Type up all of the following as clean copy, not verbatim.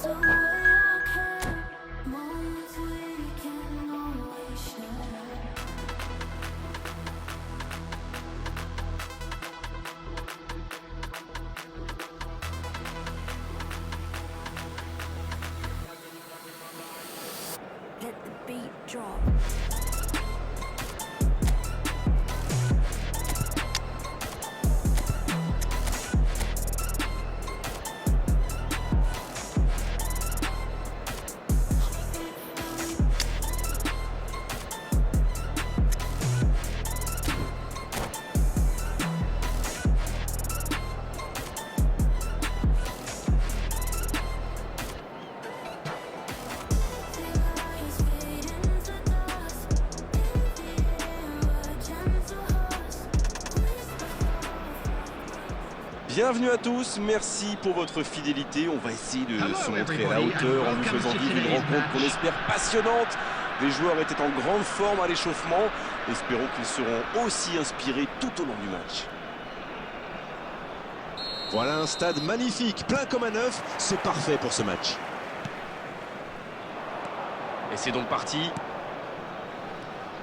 Let the beat drop. Bienvenue à tous, merci pour votre fidélité. On va essayer de se montrer à la hauteur en vous faisant vivre une rencontre qu'on espère passionnante. Les joueurs étaient en grande forme à l'échauffement. Espérons qu'ils seront aussi inspirés tout au long du match. Voilà un stade magnifique, plein comme un œuf. C'est parfait pour ce match. Et c'est donc parti.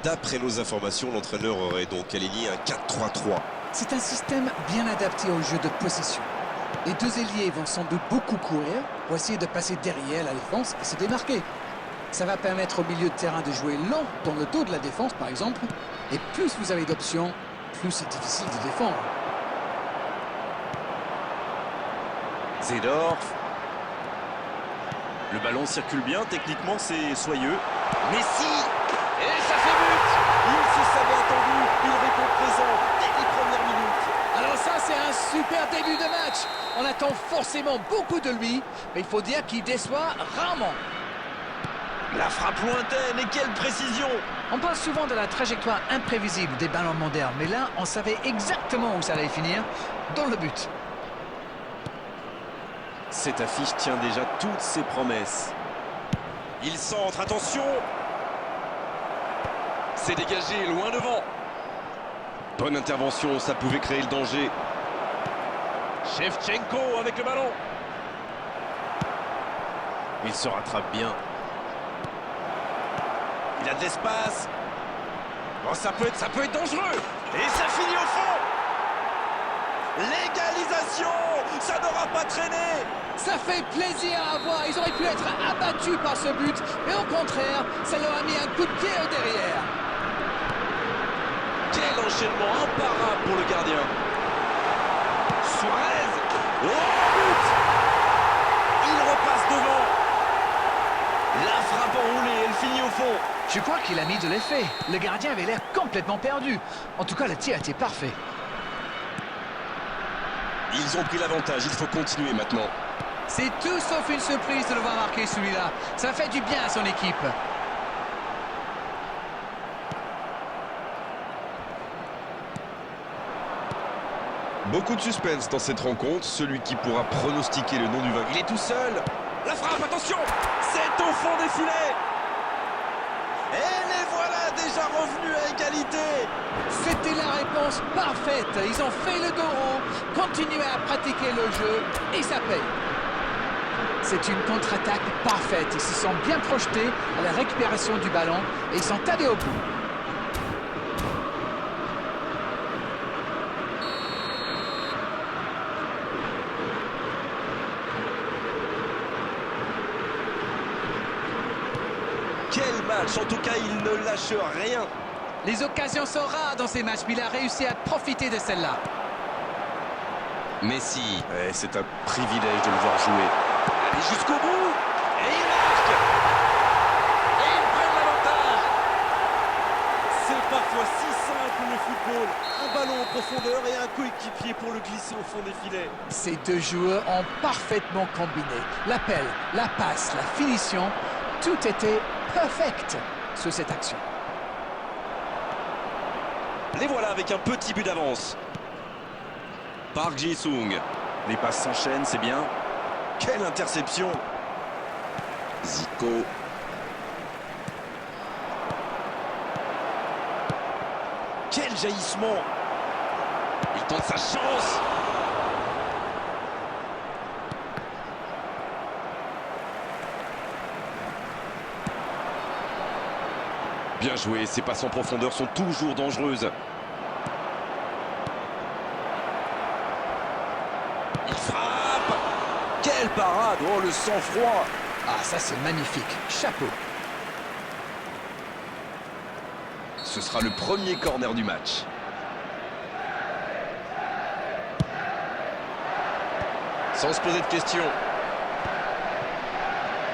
D'après nos informations, l'entraîneur aurait donc aligné un 4-3-3. C'est un système bien adapté au jeu de possession. Les deux ailiers vont sans doute beaucoup courir pour essayer de passer derrière la défense et se démarquer. Ça va permettre au milieu de terrain de jouer lent dans le dos de la défense, par exemple. Et plus vous avez d'options, plus c'est difficile de défendre. Seedorf. Le ballon circule bien, techniquement c'est soyeux. Messi. Et ça fait but. Il se savait attendu, il répond présent dès les premières minutes. Alors ça, c'est un super début de match. On attend forcément beaucoup de lui, mais il faut dire qu'il déçoit rarement. La frappe lointaine et quelle précision. On parle souvent de la trajectoire imprévisible des ballons modernes, mais là, on savait exactement où ça allait finir, dans le but. Cette affiche tient déjà toutes ses promesses. Il centre, attention. C'est dégagé, loin devant. Bonne intervention, ça pouvait créer le danger. Shevchenko avec le ballon. Il se rattrape bien. Il a de l'espace. Oh, ça peut être dangereux. Et ça finit au fond. L'égalisation. Ça n'aura pas traîné. Ça fait plaisir à voir. Ils auraient pu être abattus par ce but, mais au contraire, ça leur a mis un coup de pied au derrière. Quel enchaînement imparable pour le gardien. Suarez. Oh, but. Il repasse devant. La frappe enroulée, elle finit au fond. Je crois qu'il a mis de l'effet. Le gardien avait l'air complètement perdu. En tout cas, le tir était parfait. Ils ont pris l'avantage, il faut continuer maintenant. C'est tout sauf une surprise de le voir marquer celui-là. Ça fait du bien à son équipe. Beaucoup de suspense dans cette rencontre. Celui qui pourra pronostiquer le nom du vainqueur. Il est tout seul. La frappe, attention. C'est au fond des filets. Et les voilà déjà revenus à égalité. C'était la réponse parfaite. Ils ont fait le dos rond, continué à pratiquer le jeu et ça paye. C'est une contre-attaque parfaite. Ils se sont bien projetés à la récupération du ballon et ils sont allés au bout. Quel match. En tout cas, il ne lâche rien. Les occasions sont rares dans ces matchs, mais il a réussi à profiter de celle-là. Messi. Ouais, c'est un privilège de le voir jouer. Allez jusqu'au bout. Et il marque. Et ils prennent l'avantage. C'est parfois si simple le football. Un ballon en profondeur et un coéquipier pour le glisser au fond des filets. Ces deux joueurs ont parfaitement combiné. L'appel, la passe, la finition, tout était perfect sur cette action. Les voilà avec un petit but d'avance. Park Ji-sung. Les passes s'enchaînent, c'est bien. Quelle interception. Zico. Quel jaillissement. Il tente sa chance. Bien joué, ces passes en profondeur sont toujours dangereuses. Il frappe. Quelle parade! Oh, le sang-froid! Ah, ça c'est magnifique. Chapeau. Ce sera le premier corner du match. Sans se poser de questions.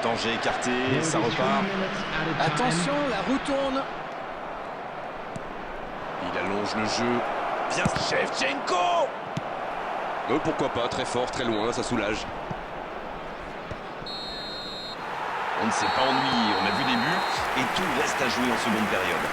Danger écarté, ça repart. Attention, la roue tourne. Il allonge le jeu. Bien, Shevchenko! Pourquoi pas, très fort, très loin, ça soulage. On ne s'est pas ennuyé, on a vu des buts et tout reste à jouer en seconde période.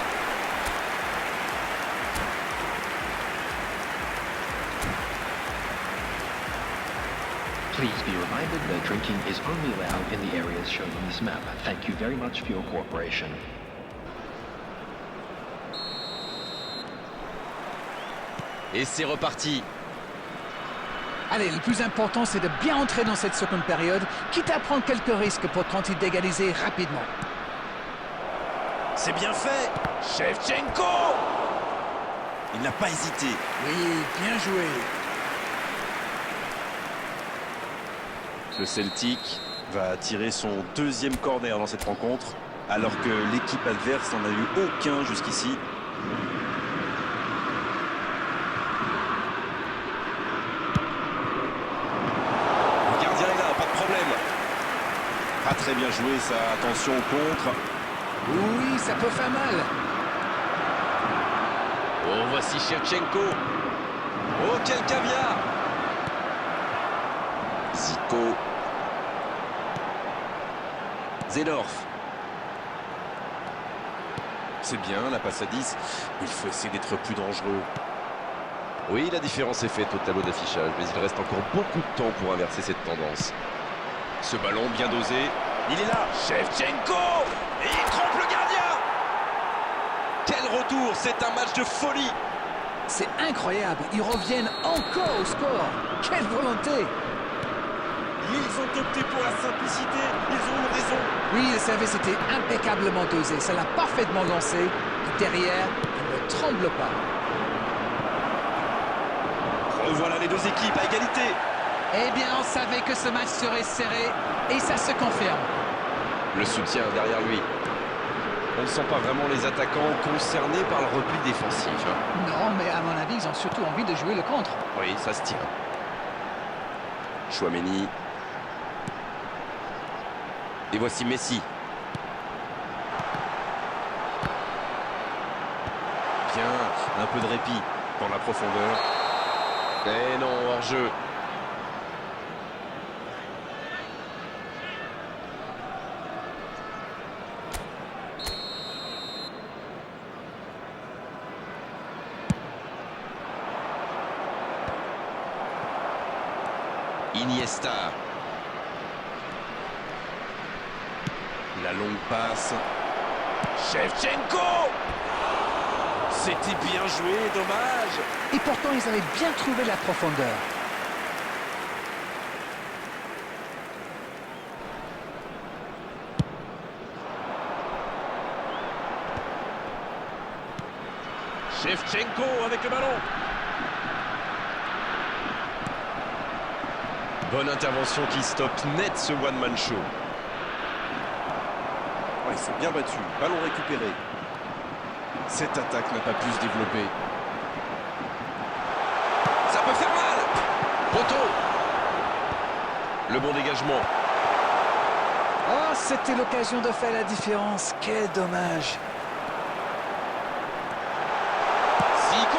Please be reminded that drinking is only allowed in the areas shown on this map. Thank you very much for your cooperation. Et c'est reparti. Allez, le plus important, c'est de bien entrer dans cette seconde période, quitte à prendre quelques risques pour tenter d'égaliser rapidement. C'est bien fait. Shevchenko! Il n'a pas hésité. Oui, bien joué. Le Celtic va tirer son deuxième corner dans cette rencontre, alors que l'équipe adverse n'en a eu aucun jusqu'ici. Le gardien est là, pas de problème. Pas très bien joué ça, attention au contre. Oui, ça peut faire mal. Oh, voici Shevchenko. Oh, quel caviar! Zico. Zedorf. C'est bien la passe à 10, mais il faut essayer d'être plus dangereux. Oui, la différence est faite au tableau d'affichage, mais il reste encore beaucoup de temps pour inverser cette tendance. Ce ballon bien dosé, il est là, Shevchenko! Et il trompe le gardien! Quel retour, c'est un match de folie! C'est incroyable, ils reviennent encore au score. Quelle volonté! Ils ont opté pour la simplicité, ils ont eu raison. Oui, le service était impeccablement dosé, ça l'a parfaitement lancé. Et derrière, il ne tremble pas. Revoilà les deux équipes à égalité. Eh bien, on savait que ce match serait serré, et ça se confirme. Le soutien derrière lui. On ne sent pas vraiment les attaquants concernés par le repli défensif. Non, mais à mon avis, ils ont surtout envie de jouer le contre. Oui, ça se tient. Chouameni. Et voici Messi. Bien, un peu de répit dans la profondeur. Et non, hors-jeu. Iniesta. La longue passe. Shevchenko! C'était bien joué, dommage. Et pourtant, ils avaient bien trouvé la profondeur. Shevchenko avec le ballon. Bonne intervention qui stoppe net ce one-man show. Ouais, il s'est bien battu. Ballon récupéré. Cette attaque n'a pas pu se développer. Ça peut faire mal. Poteau. Le bon dégagement. Oh, c'était l'occasion de faire la différence. Quel dommage. Zico.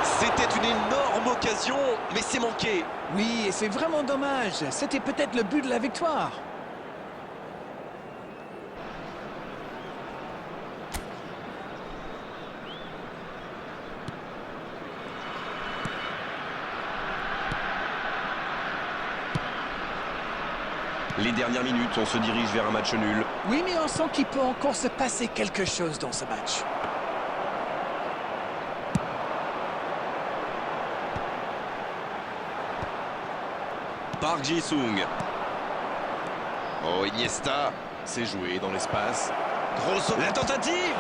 C'était une énorme occasion, mais c'est manqué. Oui, et c'est vraiment dommage. C'était peut-être le but de la victoire. Les dernières minutes, on se dirige vers un match nul. Oui, mais on sent qu'il peut encore se passer quelque chose dans ce match. Park Ji-sung. Oh, Iniesta, c'est joué dans l'espace. Grosse La tentative.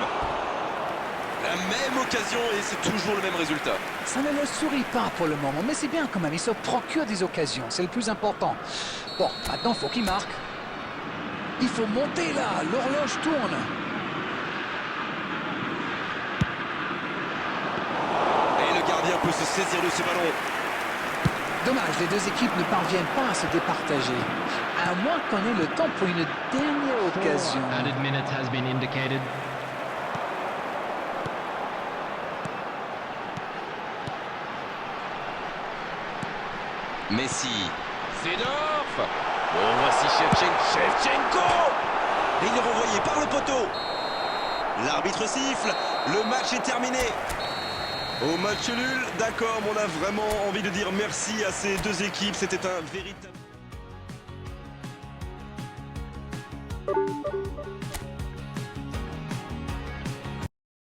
La même occasion et c'est toujours le même résultat. Ça ne leur sourit pas pour le moment, mais c'est bien quand même. Ils se procurent des occasions, c'est le plus important. Bon, maintenant, il faut qu'ils marquent. Il faut monter là, l'horloge tourne. Et le gardien peut se saisir de ce ballon. Dommage, les deux équipes ne parviennent pas à se départager. À moins qu'on ait le temps pour une dernière occasion. Added minute has been indicated. Messi. Seedorf. Bon, voici Shevchenko. Et il est renvoyé par le poteau. L'arbitre siffle, le match est terminé. Au match nul, d'accord, mais on a vraiment envie de dire merci à ces deux équipes. C'était un véritable...